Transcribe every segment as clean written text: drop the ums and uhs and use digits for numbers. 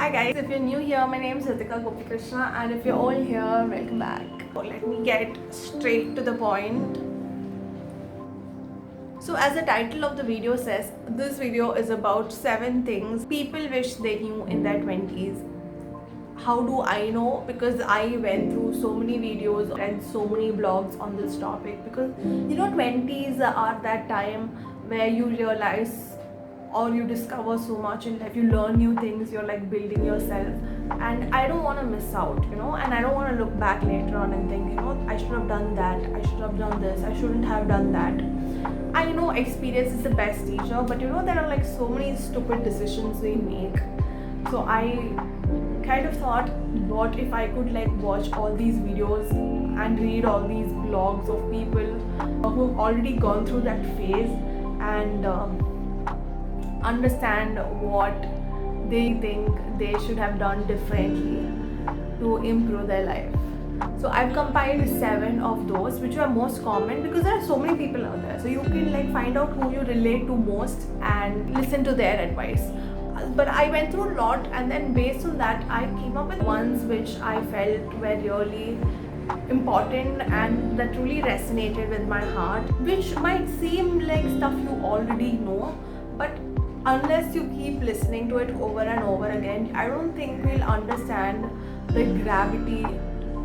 Hi guys, if you're new here, my name is Ritika Gopikrishna, and if you're all here, welcome back. Let me get straight to the point. So as the title of the video says, this video is about 7 things people wish they knew in their 20s. How do I know? Because I went through so many videos and so many blogs on this topic, because 20s are that time where you realize or you discover so much in life, you learn new things, you're like building yourself, and I don't want to miss out, and I don't want to look back later on and think, I should have done that, I should have done this, I shouldn't have done that. I know experience is the best teacher, but there are like so many stupid decisions we make. So I kind of thought, what if I could like watch all these videos and read all these blogs of people who've already gone through that phase, and understand what they think they should have done differently to improve their life. So I've compiled 7 of those which are most common, because there are so many people out there, so you can like find out who you relate to most and listen to their advice. But I went through a lot, and then based on that I came up with ones which I felt were really important and that truly resonated with my heart, which might seem like stuff you already know, but unless you keep listening to it over and over again, I don't think we'll understand the gravity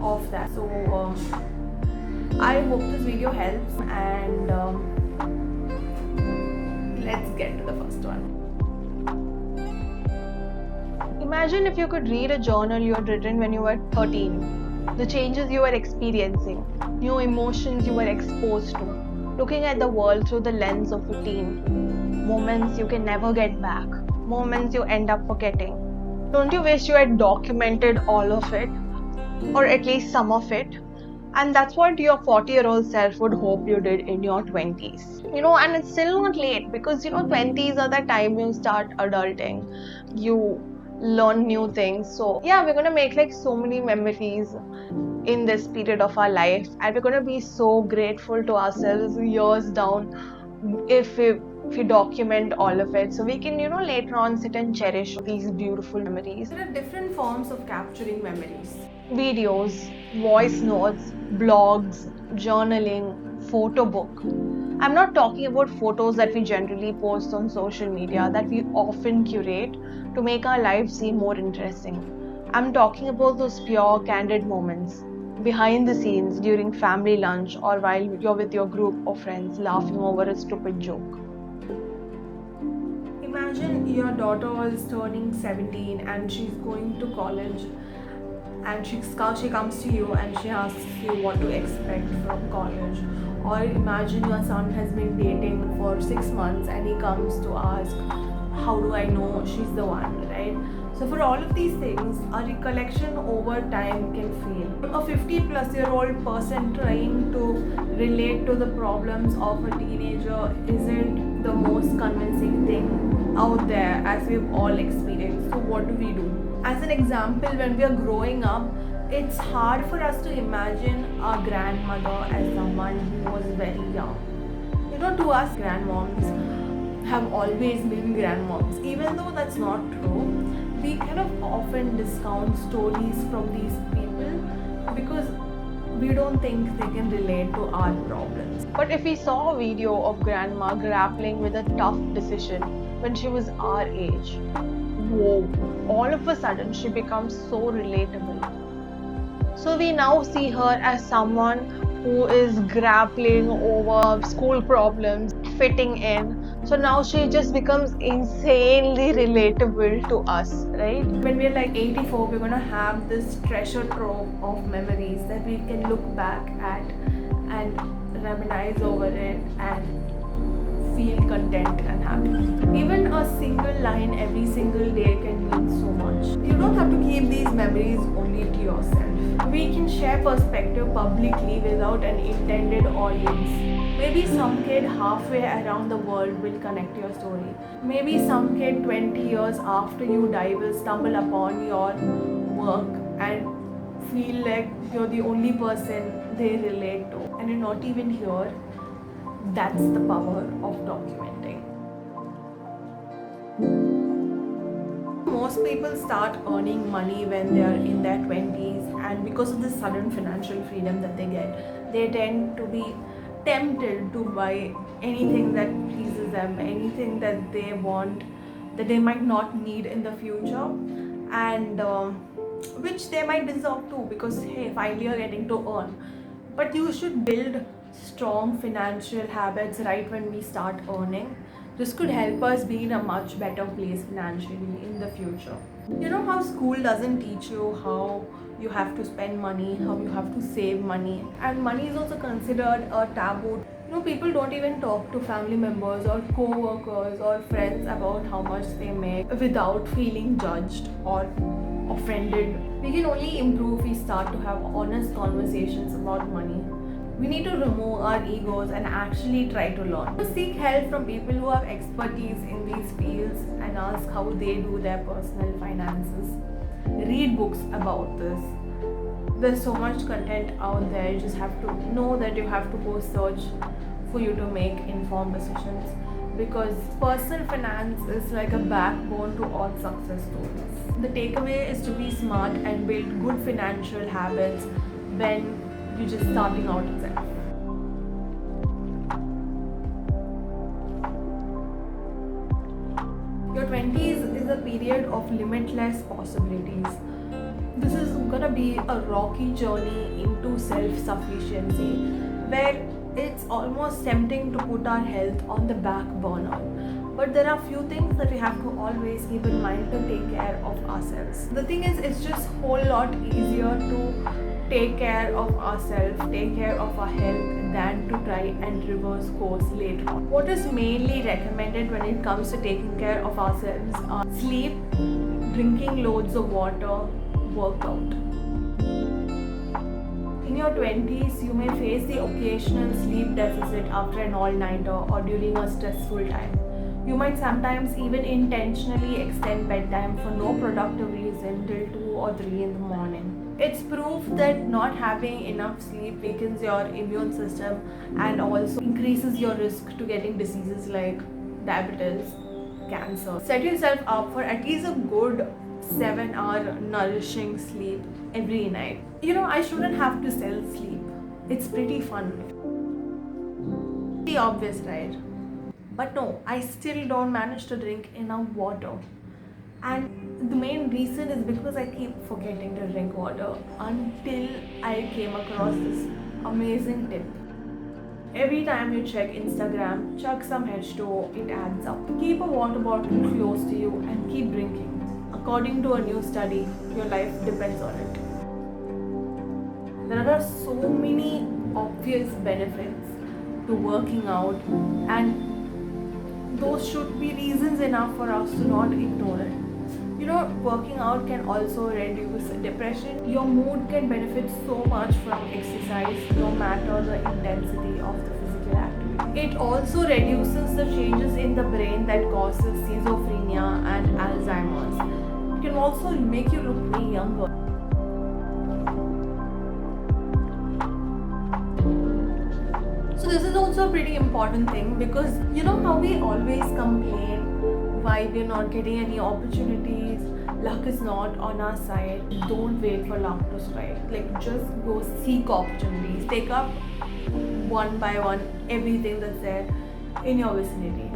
of that. So I hope this video helps, and let's get to the first one. Imagine if you could read a journal you had written when you were 13. The changes you were experiencing, new emotions you were exposed to, looking at the world through the lens of a teen. Moments you can never get back, moments you end up forgetting. Don't you wish you had documented all of it, or at least some of it? And that's what your 40-year-old self would hope you did in your 20s. And it's still not late, because 20s are the time you start adulting. You learn new things. So yeah, we're gonna make like so many memories in this period of our life, and we're gonna be so grateful to ourselves years down if we document all of it, so we can later on sit and cherish these beautiful memories. There are different forms of capturing memories: videos, voice notes, blogs, journaling, photo book. I'm not talking about photos that we generally post on social media that we often curate to make our lives seem more interesting. I'm talking about those pure, candid moments behind the scenes during family lunch, or while you're with your group of friends laughing over a stupid joke. Imagine your daughter is turning 17 and she's going to college, and she comes to you and she asks you what to expect from college. Or imagine your son has been dating for 6 months and he comes to ask, how do I know she's the one, right? So for all of these things, a recollection over time can fail. A 50-plus-year-old person trying to relate to the problems of a teenager isn't the most convincing thing out there, as we've all experienced. So what do? As an example, when we are growing up, it's hard for us to imagine our grandmother as someone who was very young. To us, grandmoms have always been grandmoms. Even though that's not true, we kind of often discount stories from these people because we don't think they can relate to our problems. But if we saw a video of grandma grappling with a tough decision when she was our age, whoa, all of a sudden she becomes so relatable. So we now see her as someone who is grappling over school problems, fitting in. So now she just becomes insanely relatable to us, right? When we're like 84, we're gonna have this treasure trove of memories that we can look back at and reminisce over it and feel content and happy. Even a single line every single day can mean so much. You don't have to keep these memories only to yourself. We can share perspective publicly without an intended audience. Maybe some kid halfway around the world will connect your story. Maybe some kid 20 years after you die will stumble upon your work and feel like you're the only person they relate to, and you're not even here. That's the power of documenting. most people start earning money when they are in their 20s, and because of the sudden financial freedom that they get, they tend to be tempted to buy anything that pleases them, anything that they want that they might not need in the future, and which they might deserve too, because hey, finally you're getting to earn. But you should build strong financial habits right when we start earning. This could help us be in a much better place financially in the future. You know how school doesn't teach you how you have to spend money, how you have to save money, and money is also considered a taboo. You know, people don't even talk to family members or co-workers or friends about how much they make without feeling judged or offended. We can only improve if we start to have honest conversations about money. We need to remove our egos and actually try to learn. Seek help from people who have expertise in these fields and ask how they do their personal finances. Read books about this. There's so much content out there. You just have to know that you have to go search for you to make informed decisions, because personal finance is like a backbone to all success stories. The takeaway is to be smart and build good financial habits when you're just starting out itself. Your 20s is a period of limitless possibilities. This is gonna be a rocky journey into self-sufficiency, where it's almost tempting to put our health on the back burner. But there are few things that we have to always keep in mind to take care of ourselves. The thing is, it's just a whole lot easier to take care of ourselves, take care of our health, than to try and reverse course later on. What is mainly recommended when it comes to taking care of ourselves are sleep, drinking loads of water, workout. In your 20s, you may face the occasional sleep deficit after an all-nighter or during a stressful time. You might sometimes even intentionally extend bedtime for no productive reason till 2 or 3 in the morning. It's proof that not having enough sleep weakens your immune system and also increases your risk to getting diseases like diabetes, cancer. Set yourself up for at least a good 7-hour nourishing sleep every night. You know, I shouldn't have to sell sleep. It's pretty fun. The obvious, right? But no, I still don't manage to drink enough water. And the main reason is because I keep forgetting to drink water until I came across this amazing tip. Every time you check Instagram, chuck some H2O, it adds up. Keep a water bottle close to you and keep drinking. According to a new study, your life depends on it. There are so many obvious benefits to working out, and those should be reasons enough for us to not ignore it. You know, working out can also reduce depression. Your mood can benefit so much from exercise, no matter the intensity of the physical activity. It also reduces the changes in the brain that causes schizophrenia and Alzheimer's. It can also make you look way younger. So this is also a pretty important thing, because you know how we always complain why we're not getting any opportunities, luck is not on our side. Don't wait for luck to strike. Like, just go seek opportunities. Take up one by one everything that's there in your vicinity.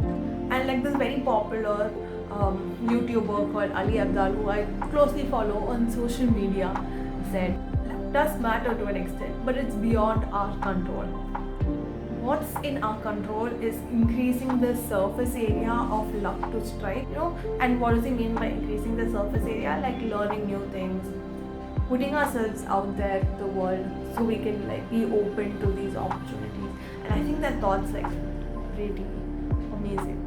And like this very popular YouTuber called Ali Abdaal, who I closely follow on social media, said, luck does matter to an extent, but it's beyond our control. What's in our control is increasing the surface area of luck to strike, you know. And what does he mean by increasing the surface area? Like learning new things, putting ourselves out there to the world so we can like be open to these opportunities. And I think that thought's like pretty amazing.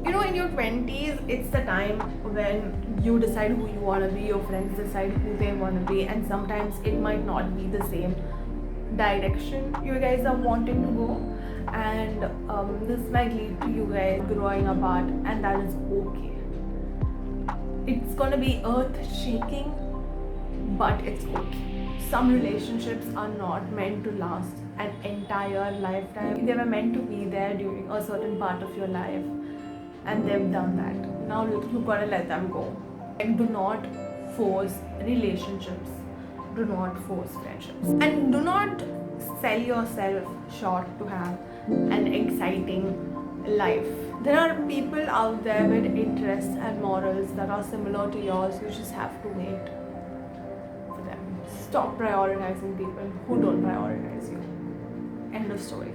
You know, in your 20s, it's the time when you decide who you want to be, your friends decide who they want to be, and sometimes it might not be the same direction you guys are wanting to go, and this might lead to you guys growing apart, and that is okay. It's gonna be earth shaking, but it's okay. Some relationships are not meant to last an entire lifetime. They were meant to be there during a certain part of your life, and they've done that. Now you gotta let them go. Like, do not force relationships, do not force friendships, and do not sell yourself short to have an exciting life. There are people out there with interests and morals that are similar to yours. You just have to wait for them. Stop prioritizing people who don't prioritize you. End of story.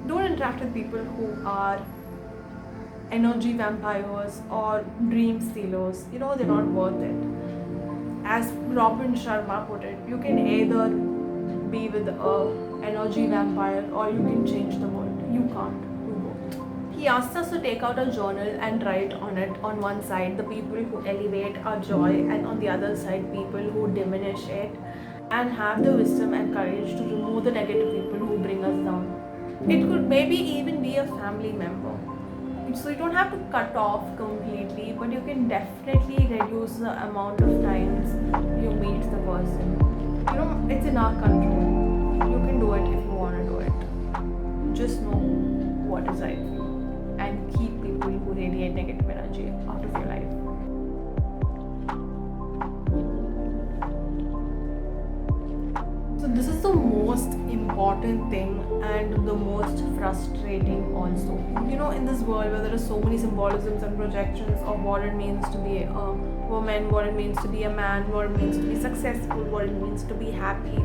Don't interact with people who are energy vampires or dream stealers. They're not worth it. As Robin Sharma put it, you can either be with a energy vampire or you can change the world. You can't do both. He asked us to take out a journal and write on it, on one side the people who elevate our joy, and on the other side people who diminish it, and have the wisdom and courage to remove the negative people who bring us down. It could maybe even be a family member. So you don't have to cut off completely, but you can definitely reduce the amount of times you meet the person. It's in our control. You can do it if you want to do it. Just know what is right for you and keep people who radiate negative energy out of your life. So this is the most important thing and the most frustrating also. In this world where there are so many symbolisms and projections of what it means to be a woman, what it means to be a man, what it means to be successful, what it means to be happy,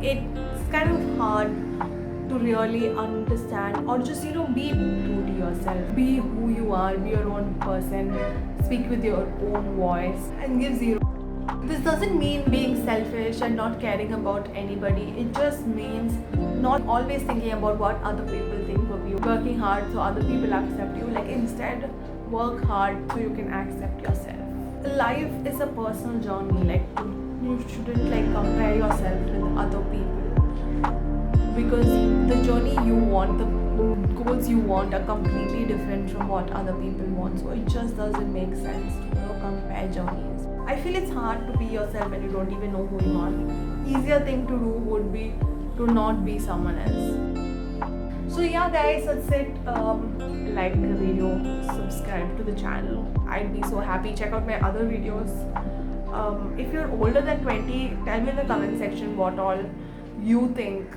it's kind of hard to really understand, or just be true to yourself. Be who you are, be your own person, speak with your own voice, and give zero. This doesn't mean being selfish and not caring about anybody. It just means not always thinking about what other people think of you. Working hard so other people accept you. Instead, work hard so you can accept yourself. Life is a personal journey. You shouldn't compare yourself with other people, because the journey you want, the goals you want are completely different from what other people want. So it just doesn't make sense to compare journeys. I feel it's hard to be yourself when you don't even know who you are. Easier thing to do would be to not be someone else. So yeah guys, that's it. Like the video, subscribe to the channel. I'd be so happy. Check out my other videos. If you're older than 20, tell me in the comment section what all you think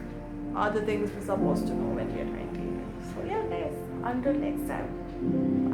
are the things we're supposed to know when we're 20. So yeah guys, until next time.